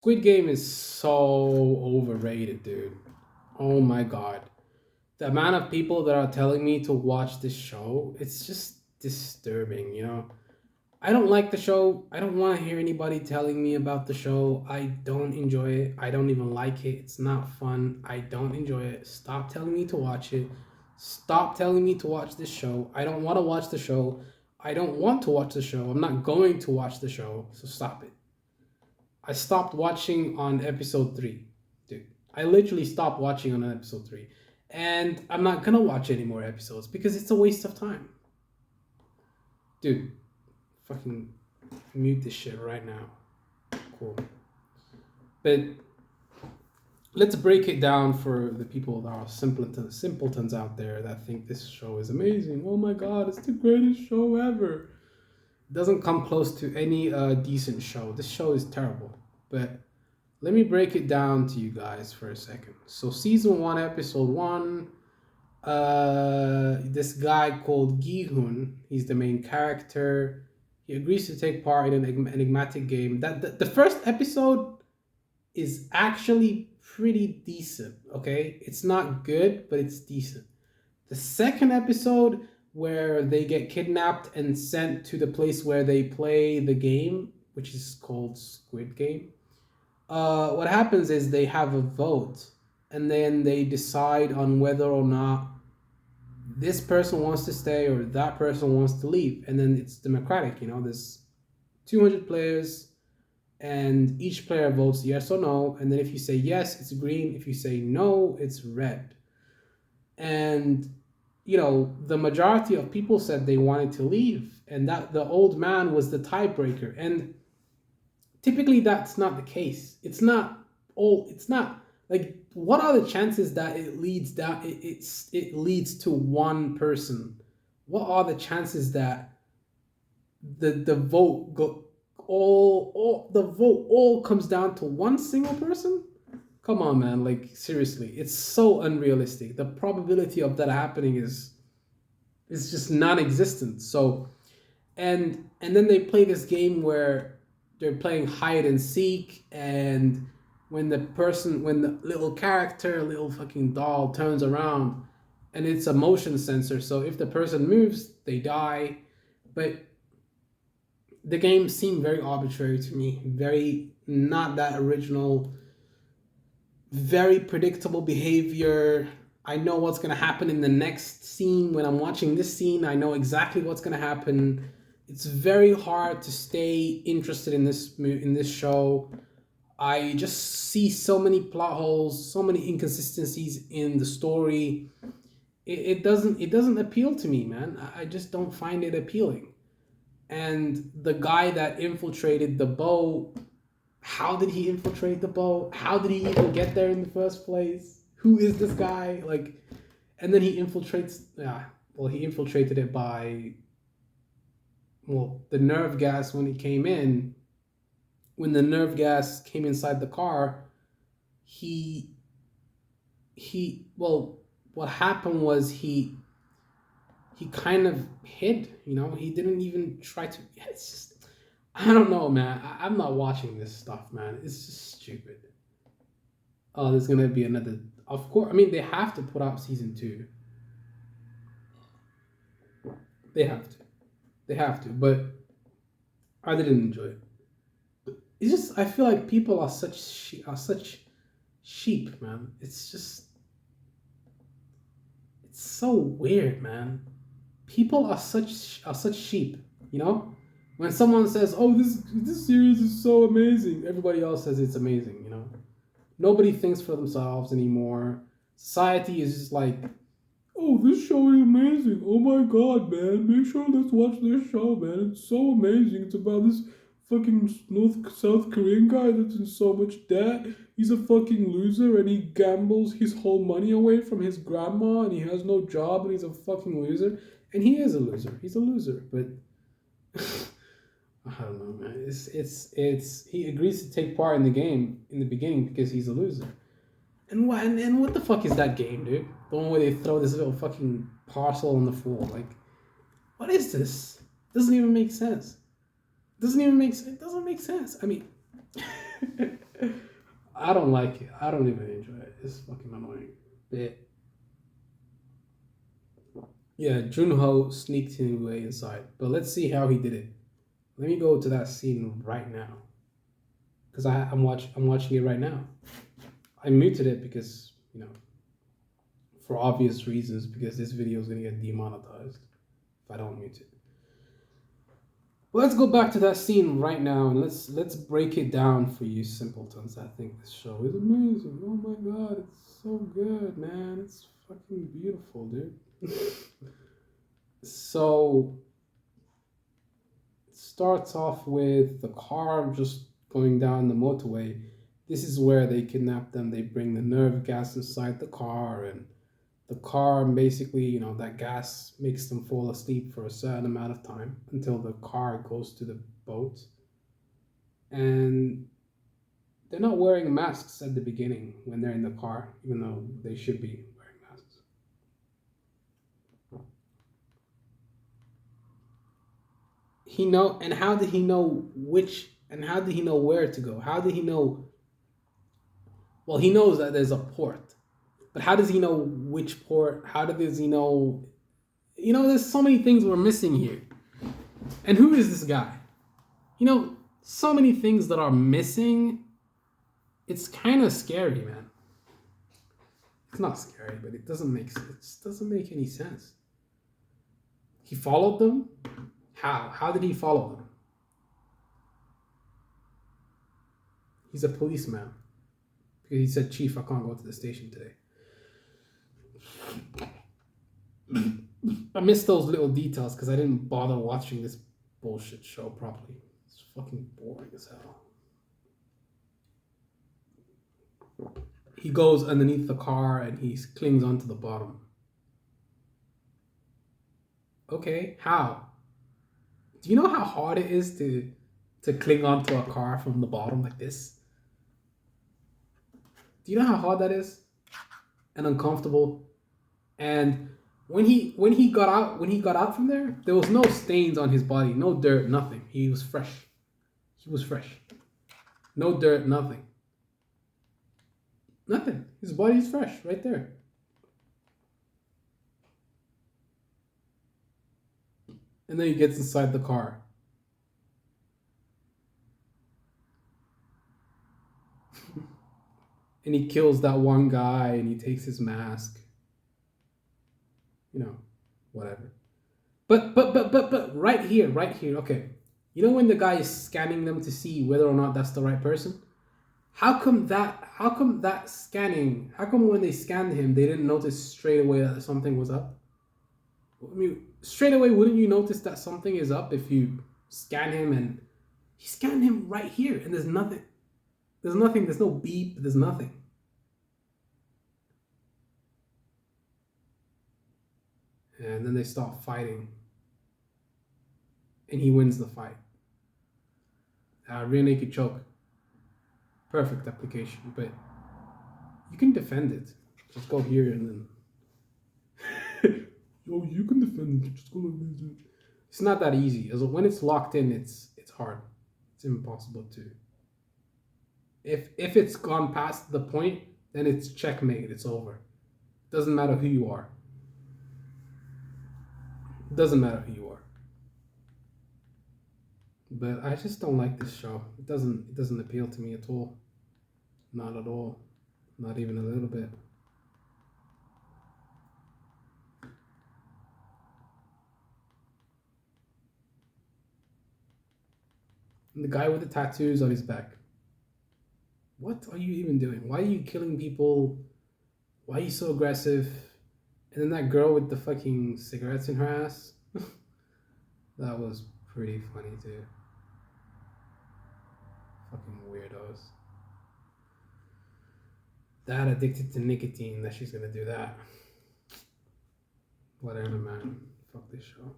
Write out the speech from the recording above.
Squid Game is so overrated, dude. Oh my god. The amount of people that are telling me to watch this show, it's just disturbing, you know? I don't like the show. I don't want to hear anybody telling me about the show. I don't enjoy it. I don't even like it. It's not fun. I don't enjoy it. Stop telling me to watch it. Stop telling me to watch this show. I don't want to watch the show. I don't want to watch the show. I'm not going to watch the show. So stop it. I stopped watching on episode 3. Dude, I literally stopped watching on episode 3. And I'm not going to watch any more episodes because it's a waste of time. Dude, fucking mute this shit right now. Cool. But let's break it down for the people that are simpletons out there that think this show is amazing. Oh my god, it's the greatest show ever. It doesn't come close to any decent show. This show is terrible. But let me break it down to you guys for a second. So season 1, episode 1, this guy called Gi-hun, he's the main character. He agrees to take part in an enigmatic game. The first episode is actually pretty decent, okay? It's not good, but it's decent. The second episode, where they get kidnapped and sent to the place where they play the game, which is called Squid Game. What happens is they have a vote, and then they decide on whether or not this person wants to stay or that person wants to leave, and then it's democratic. You know, there's 200 players, and each player votes yes or no, and then if you say yes, it's green. If you say no, it's red. And the majority of people said they wanted to leave, and that the old man was the tiebreaker. And typically that's not the case. It's not like, what are the chances that it leads to one person? What are the chances that the vote go all the vote all comes down to one single person? Come on, man, like, seriously, it's so unrealistic. The probability of that happening is just non-existent. So, and then they play this game where they're playing hide and seek, and when the little character, little fucking doll, turns around, and it's a motion sensor, so if the person moves, they die. But the game seemed very arbitrary to me, very not that original, very predictable behavior. I know what's going to happen in the next scene. When I'm watching this scene, I know exactly what's going to happen. It's very hard to stay interested in this show. I just see so many plot holes, so many inconsistencies in the story. It doesn't appeal to me, man. I just don't find it appealing. And the guy that infiltrated the boat, how did he infiltrate the boat? How did he even get there in the first place? Who is this guy? Like, and then he infiltrates. Yeah, well, he infiltrated it by, well, the nerve gas when he came in. When the nerve gas came inside the car, he well, what happened was he kind of hid. He didn't even try to. It's just, I don't know, man. I'm not watching this stuff, man. It's just stupid. Oh, there's gonna be another. Of course, I mean, they have to put out season 2. They have to. They have to. But I didn't enjoy it. It's just, I feel like people are such sheep, man. It's so weird, man. People are such sheep. You know, when someone says, "Oh, this series is so amazing," everybody else says it's amazing. Nobody thinks for themselves anymore. Society is just like, "Oh, this show is amazing. Oh my god, man. Make sure let's watch this show, man. It's so amazing. It's about this fucking South Korean guy that's in so much debt. He's a fucking loser and he gambles his whole money away from his grandma and he has no job and he's a fucking loser." And he is a loser. He's a loser, but I don't know, man. It's he agrees to take part in the game in the beginning because he's a loser. And what the fuck is that game, dude? The one where they throw this little fucking parcel on the floor. Like, what is this? Doesn't even make sense. Doesn't even make sense. It doesn't make sense. I mean, I don't like it. I don't even enjoy it. It's fucking annoying. Bit. Yeah, Junho sneaked his way inside, but let's see how he did it. Let me go to that scene right now because I'm watching it right now. I muted it because for obvious reasons because this video is gonna get demonetized if I don't mute it. Well, let's go back to that scene right now and let's break it down for you simpletons. I think this show is amazing. Oh my god, it's so good, man. It's fucking beautiful, dude. So it starts off with the car just going down the motorway. This is where they kidnap them. They bring the nerve gas inside the car, and the car basically, that gas makes them fall asleep for a certain amount of time until the car goes to the boat. And they're not wearing masks at the beginning when they're in the car, even though they should be wearing masks. And how did he know how did he know where to go? How did he know? Well, he knows that there's a port, but how does he know which port? How does he know? There's so many things we're missing here. And who is this guy? So many things that are missing. It's kind of scary, man. It's not scary, but it doesn't make any sense. He followed them? How? How did he follow them? He's a policeman. Because he said, "Chief, I can't go to the station today." I missed those little details because I didn't bother watching this bullshit show properly. It's fucking boring as hell. He goes underneath the car and he clings onto the bottom. Okay, how? Do you know how hard it is to cling onto a car from the bottom like this? Do you know how hard that is? And uncomfortable. And when he got out from there was no stains on his body, no dirt, nothing. He was fresh. No dirt, nothing. Nothing. His body's fresh right there. And then he gets inside the car. And he kills that one guy and he takes his mask. Whatever. But right here, okay. When the guy is scanning them to see whether or not that's the right person? How come when they scanned him, they didn't notice straight away that something was up? I mean, straight away, wouldn't you notice that something is up if you scan him? And he scanned him right here, and there's nothing. There's no beep, there's nothing. And then they start fighting. And he wins the fight. Rear naked choke. Perfect application, but you can defend it. Just go here and then. Yo, you can defend it. Just go like this. It's not that easy. When it's locked in, it's hard. It's impossible to. If it's gone past the point, then it's checkmate. It's over. Doesn't matter who you are. Doesn't matter who you are. But I just don't like this show. It doesn't appeal to me at all. Not at all. Not even a little bit. And the guy with the tattoos on his back. What are you even doing? Why are you killing people? Why are you so aggressive? And then that girl with the fucking cigarettes in her ass. That was pretty funny too. Fucking weirdos. That addicted to nicotine that she's gonna do that. Whatever, man. Fuck this show.